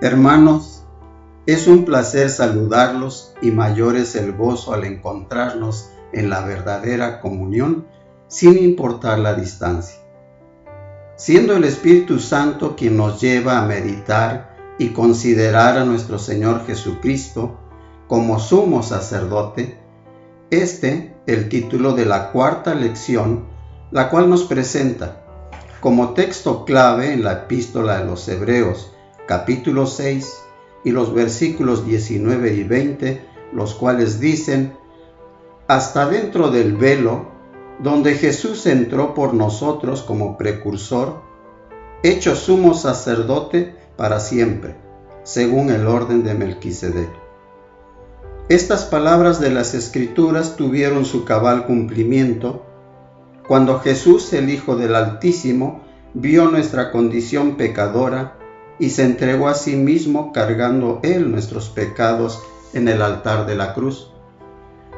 Hermanos, es un placer saludarlos y mayor es el gozo al encontrarnos en la verdadera comunión sin importar la distancia. Siendo el Espíritu Santo quien nos lleva a meditar y considerar a nuestro Señor Jesucristo como sumo sacerdote, el título de la cuarta lección, la cual nos presenta como texto clave en la epístola de los Hebreos, capítulo 6, y los versículos 19 y 20, los cuales dicen: hasta dentro del velo, donde Jesús entró por nosotros como precursor, hecho sumo sacerdote para siempre, según el orden de Melquisedec. Estas palabras de las Escrituras tuvieron su cabal cumplimiento cuando Jesús, el Hijo del Altísimo, vio nuestra condición pecadora y se entregó a sí mismo cargando Él nuestros pecados en el altar de la cruz.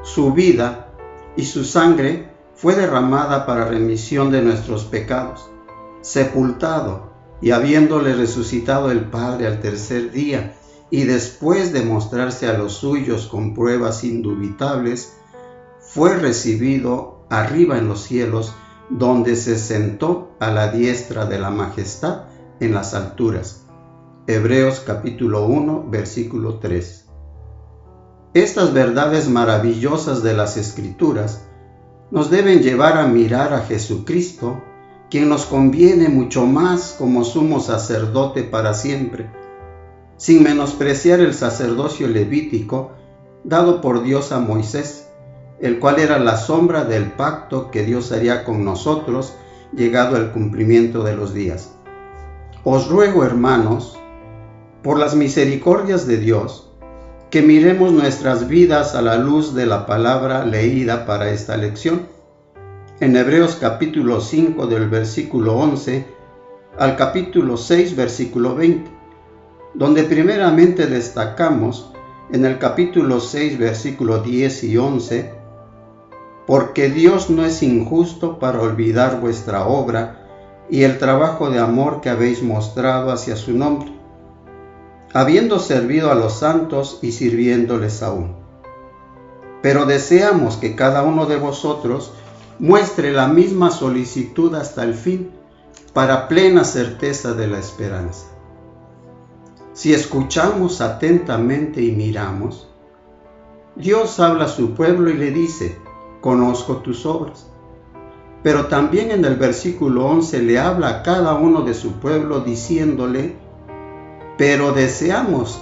Su vida y su sangre fue derramada para remisión de nuestros pecados. Sepultado y habiéndole resucitado el Padre al tercer día, y después de mostrarse a los suyos con pruebas indubitables, fue recibido arriba en los cielos, donde se sentó a la diestra de la majestad en las alturas. Hebreos capítulo 1, versículo 3. Estas verdades maravillosas de las Escrituras nos deben llevar a mirar a Jesucristo, quien nos conviene mucho más como sumo sacerdote para siempre, sin menospreciar el sacerdocio levítico dado por Dios a Moisés, el cual era la sombra del pacto que Dios haría con nosotros llegado el cumplimiento de los días. Os ruego, hermanos, por las misericordias de Dios, que miremos nuestras vidas a la luz de la palabra leída para esta lección. En Hebreos capítulo 5 del versículo 11 al capítulo 6 versículo 20, donde primeramente destacamos en el capítulo 6 versículo 10 y 11, porque Dios no es injusto para olvidar vuestra obra y el trabajo de amor que habéis mostrado hacia su nombre, habiendo servido a los santos y sirviéndoles aún. Pero deseamos que cada uno de vosotros muestre la misma solicitud hasta el fin, para plena certeza de la esperanza. Si escuchamos atentamente y miramos, Dios habla a su pueblo y le dice: conozco tus obras. Pero también en el versículo 11 le habla a cada uno de su pueblo diciéndole: pero deseamos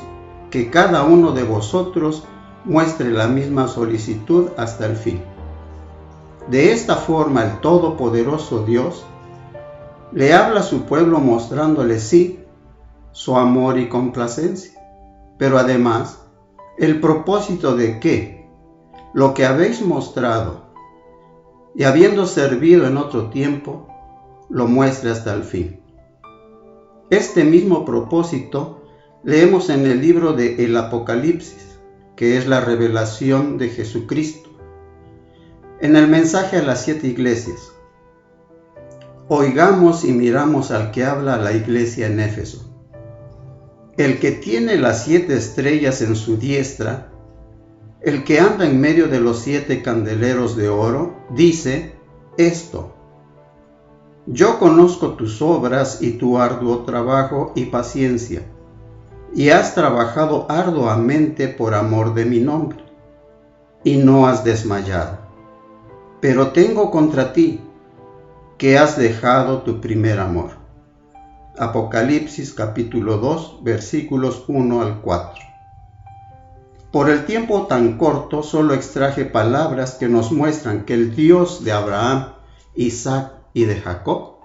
que cada uno de vosotros muestre la misma solicitud hasta el fin. De esta forma el Todopoderoso Dios le habla a su pueblo mostrándole su amor y complacencia, pero además el propósito de que lo que habéis mostrado y habiendo servido en otro tiempo, lo muestre hasta el fin. Este mismo propósito leemos en el libro de el Apocalipsis, que es la revelación de Jesucristo. En el mensaje a las 7 iglesias, oigamos y miramos al que habla a la iglesia en Éfeso. El que tiene las 7 estrellas en su diestra, el que anda en medio de los 7 candeleros de oro, dice esto: yo conozco tus obras y tu arduo trabajo y paciencia, y has trabajado arduamente por amor de mi nombre, y no has desmayado. Pero tengo contra ti que has dejado tu primer amor. Apocalipsis capítulo 2, versículos 1 al 4. Por el tiempo tan corto, solo extraje palabras que nos muestran que el Dios de Abraham, Isaac y de Jacob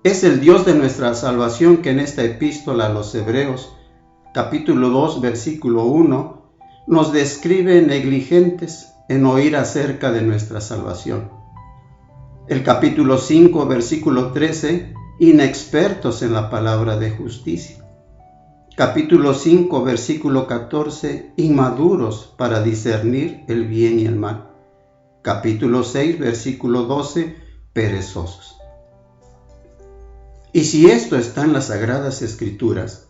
es el Dios de nuestra salvación, que en esta epístola a los Hebreos, capítulo 2, versículo 1, nos describe negligentes en oír acerca de nuestra salvación. El capítulo 5, versículo 13, inexpertos en la palabra de justicia. Capítulo 5, versículo 14, inmaduros para discernir el bien y el mal. Capítulo 6, versículo 12, perezosos. Y si esto está en las Sagradas Escrituras,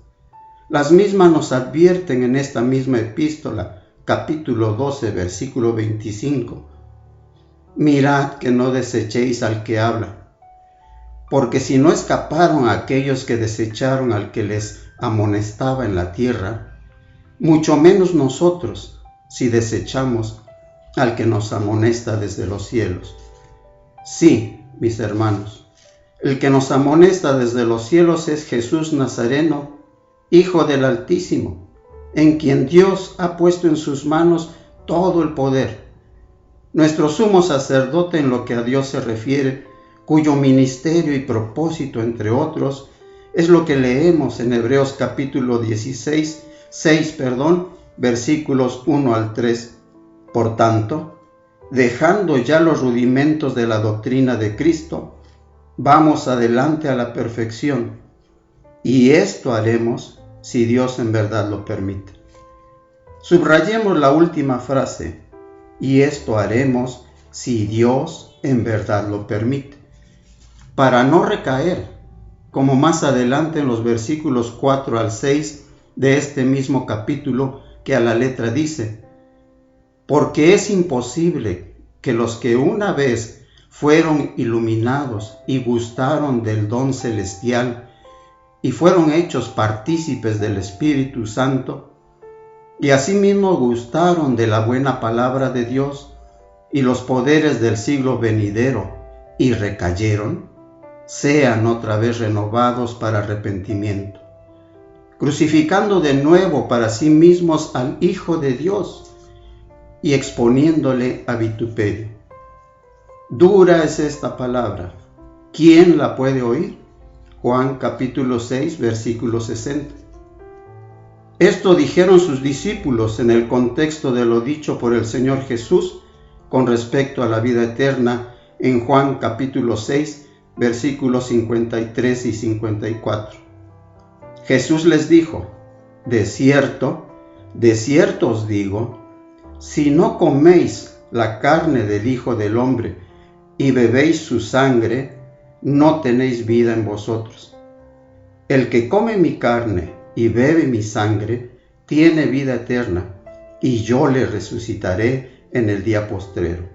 Las mismas nos advierten en esta misma epístola, capítulo 12, versículo 25. Mirad que no desechéis al que habla, porque si no escaparon aquellos que desecharon al que les amonestaba en la tierra, mucho menos nosotros, si desechamos al que nos amonesta desde los cielos. Sí, mis hermanos, el que nos amonesta desde los cielos es Jesús Nazareno, Hijo del Altísimo, en quien Dios ha puesto en sus manos todo el poder. Nuestro sumo sacerdote en lo que a Dios se refiere, cuyo ministerio y propósito, entre otros, es lo que leemos en Hebreos capítulo 6, versículos 1 al 3. Por tanto, dejando ya los rudimentos de la doctrina de Cristo, vamos adelante a la perfección, y esto haremos si Dios en verdad lo permite. Subrayemos la última frase, y esto haremos si Dios en verdad lo permite, para no recaer, como más adelante en los versículos 4 al 6 de este mismo capítulo, que a la letra dice: porque es imposible que los que una vez fueron iluminados y gustaron del don celestial y fueron hechos partícipes del Espíritu Santo, y asimismo gustaron de la buena palabra de Dios y los poderes del siglo venidero, y recayeron, sean otra vez renovados para arrepentimiento, crucificando de nuevo para sí mismos al Hijo de Dios y exponiéndole a vituperio. Dura es esta palabra. ¿Quién la puede oír? Juan capítulo 6, versículo 60. Esto dijeron sus discípulos en el contexto de lo dicho por el Señor Jesús con respecto a la vida eterna en Juan capítulo 6, versículos 53 y 54. Jesús les dijo: de cierto os digo, si no coméis la carne del Hijo del Hombre y bebéis su sangre, no tenéis vida en vosotros. El que come mi carne y bebe mi sangre, tiene vida eterna, y yo le resucitaré en el día postrero.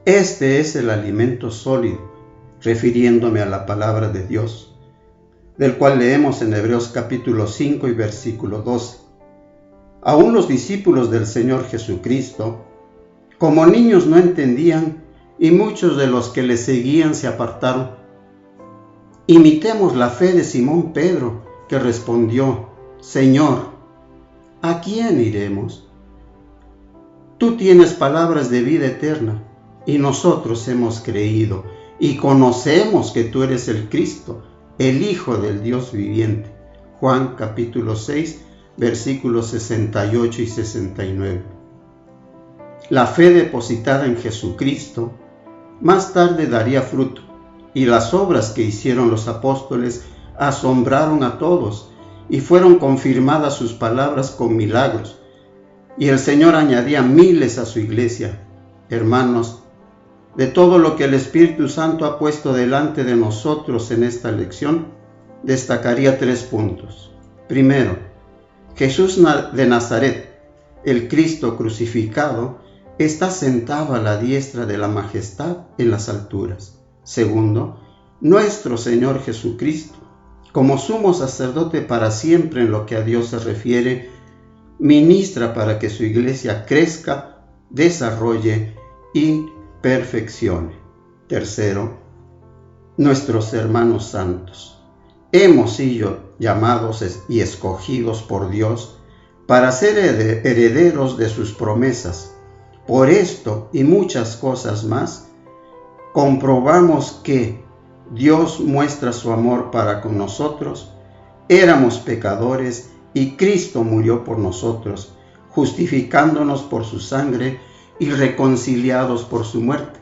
Este es el alimento sólido, refiriéndome a la palabra de Dios, del cual leemos en Hebreos capítulo 5 y versículo 12. Aún los discípulos del Señor Jesucristo, como niños, no entendían, y muchos de los que le seguían se apartaron. Imitemos la fe de Simón Pedro, que respondió: Señor, ¿a quién iremos? Tú tienes palabras de vida eterna, y nosotros hemos creído y conocemos que tú eres el Cristo, el Hijo del Dios viviente. Juan capítulo 6, versículos 68 y 69. La fe depositada en Jesucristo más tarde daría fruto, y las obras que hicieron los apóstoles asombraron a todos, y fueron confirmadas sus palabras con milagros, y el Señor añadía miles a su iglesia. Hermanos, de todo lo que el Espíritu Santo ha puesto delante de nosotros en esta lección, destacaría 3 puntos. Primero, Jesús de Nazaret, el Cristo crucificado, está sentado a la diestra de la majestad en las alturas. Segundo, nuestro Señor Jesucristo, como sumo sacerdote para siempre en lo que a Dios se refiere, ministra para que su iglesia crezca, desarrolle y perfeccione. Tercero, nuestros hermanos santos. Hemos sido llamados y escogidos por Dios para ser herederos de sus promesas. Por esto y muchas cosas más, comprobamos que Dios muestra su amor para con nosotros. Éramos pecadores y Cristo murió por nosotros, justificándonos por su sangre y reconciliados por su muerte.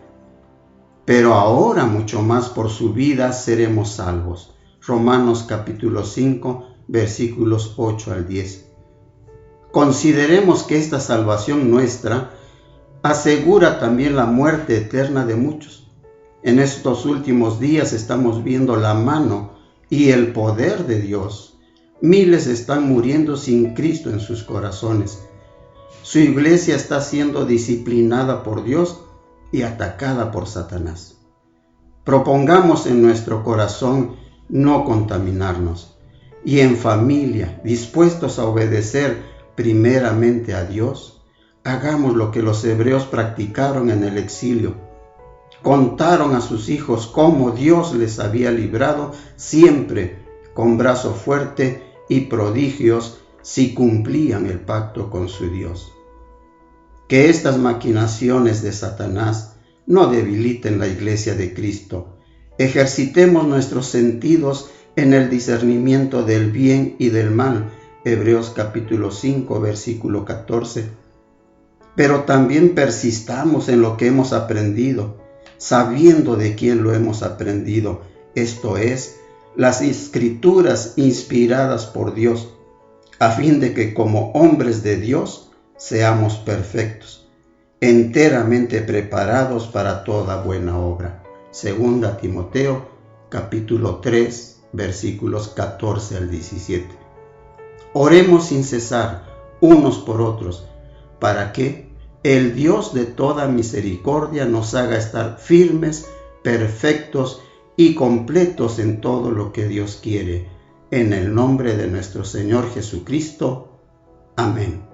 Pero ahora mucho más por su vida seremos salvos. Romanos capítulo 5, versículos 8 al 10. Consideremos que esta salvación nuestra asegura también la muerte eterna de muchos. En estos últimos días estamos viendo la mano y el poder de Dios Miles están muriendo sin Cristo en sus corazones. Su iglesia está siendo disciplinada por Dios y atacada por Satanás. Propongamos en nuestro corazón no contaminarnos y en familia, dispuestos a obedecer primeramente a Dios, hagamos lo que los hebreos practicaron en el exilio. Contaron a sus hijos cómo Dios les había librado siempre con brazo fuerte y prodigios si cumplían el pacto con su Dios. Que estas maquinaciones de Satanás no debiliten la iglesia de Cristo. Ejercitemos nuestros sentidos en el discernimiento del bien y del mal. Hebreos capítulo 5, versículo 14. Pero también persistamos en lo que hemos aprendido, sabiendo de quién lo hemos aprendido, esto es, las Escrituras inspiradas por Dios, a fin de que como hombres de Dios seamos perfectos, enteramente preparados para toda buena obra. 2 Timoteo, capítulo 3, versículos 14 al 17. Oremos sin cesar unos por otros, para que el Dios de toda misericordia nos haga estar firmes, perfectos y completos en todo lo que Dios quiere. En el nombre de nuestro Señor Jesucristo. Amén.